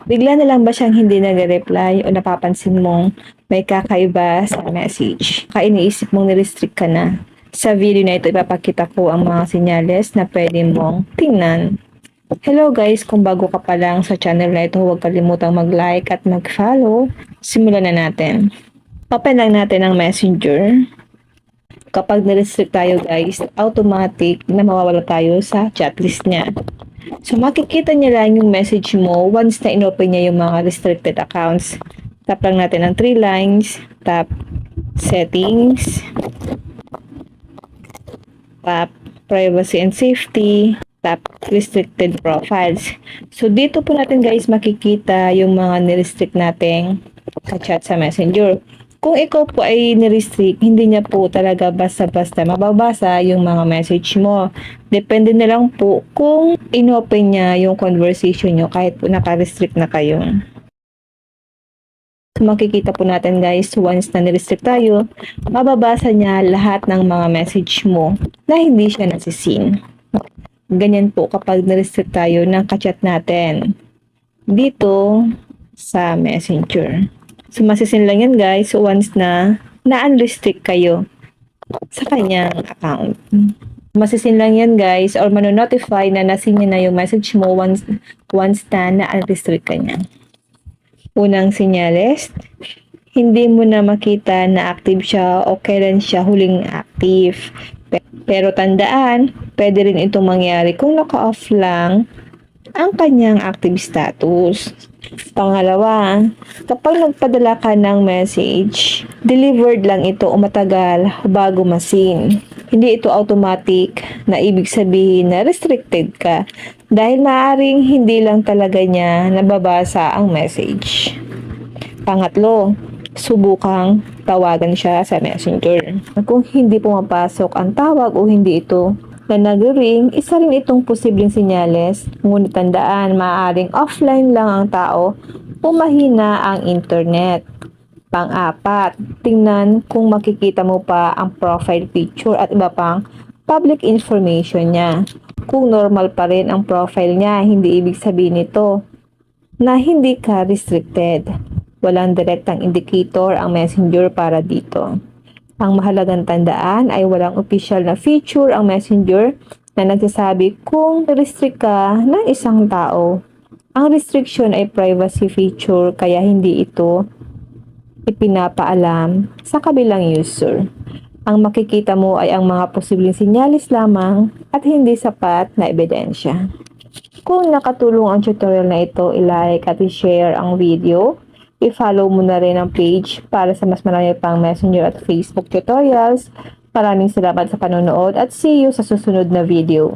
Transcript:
Bigla na lang ba siyang hindi nag-reply o napapansin mong may kakaiba sa message? Iniisip mong nirestrict ka na. Sa video na ito, ipapakita ko ang mga senyales na pwede mong tingnan. Hello guys, kung bago ka pa lang sa channel na ito, huwag kalimutang mag-like at mag-follow. Simulan na natin. Open lang natin ang messenger. Kapag nirestrict tayo guys, automatic na mawawala tayo sa chat list niya. So, makikita niya lang yung message mo once na inopen niya yung mga restricted accounts. Tap lang natin ang 3 lines. Tap Settings. Tap Privacy and Safety. Tap Restricted Profiles. So, dito po natin guys makikita yung mga nirestrict nating ka-chat sa Messenger. Kung ikaw po ay nirestrict, hindi niya po talaga basta-basta mababasa yung mga message mo. Depende na lang po kung inopen niya yung conversation nyo kahit po naka-restrict na kayo. So, makikita po natin guys, once na nirestrict tayo, mababasa niya lahat ng mga message mo na hindi siya nasisin. Ganyan po kapag nirestrict tayo ng ka-chat natin dito sa Messenger. So, masisin lang yan guys once na na-unrestrict kayo sa kanyang account. Masisin lang yan guys or manonotify na nasin niya na yung message mo once na na-unrestrict ka niya. Unang senyales, hindi mo na makita na active siya o kailan siya huling active. Pero tandaan, pwede rin itong mangyari kung naka-off lang ang kanyang active status. Pangalawa, kapag nagpadala ka ng message, delivered lang ito o matagal bago masin. Hindi ito automatic na ibig sabihin na restricted ka dahil maaaring hindi lang talaga niya nababasa ang message. Pangatlo, subukang tawagan siya sa Messenger. Kung hindi pumapasok ang tawag o hindi ito na nag-ring, isa rin itong posibleng senyales. Ngunit tandaan, maaaring offline lang ang tao o mahina ang internet. Pang-apat, tingnan kung makikita mo pa ang profile picture at iba pang public information niya. Kung normal pa rin ang profile niya, hindi ibig sabihin nito na hindi ka restricted. Walang direktang indicator ang Messenger para dito. Ang mahalagang tandaan ay walang official na feature ang Messenger na nagsasabi kung restrict ka ng isang tao. Ang restriction ay privacy feature kaya hindi ito ipinapaalam sa kabilang user. Ang makikita mo ay ang mga posibleng sinyalis lamang at hindi sapat na ebidensya. Kung nakatulong ang tutorial na ito, i-like at i-share ang video. I-follow mo na rin ang page para sa mas marami pang Messenger at Facebook tutorials. Maraming salamat sa panonood at see you sa susunod na video.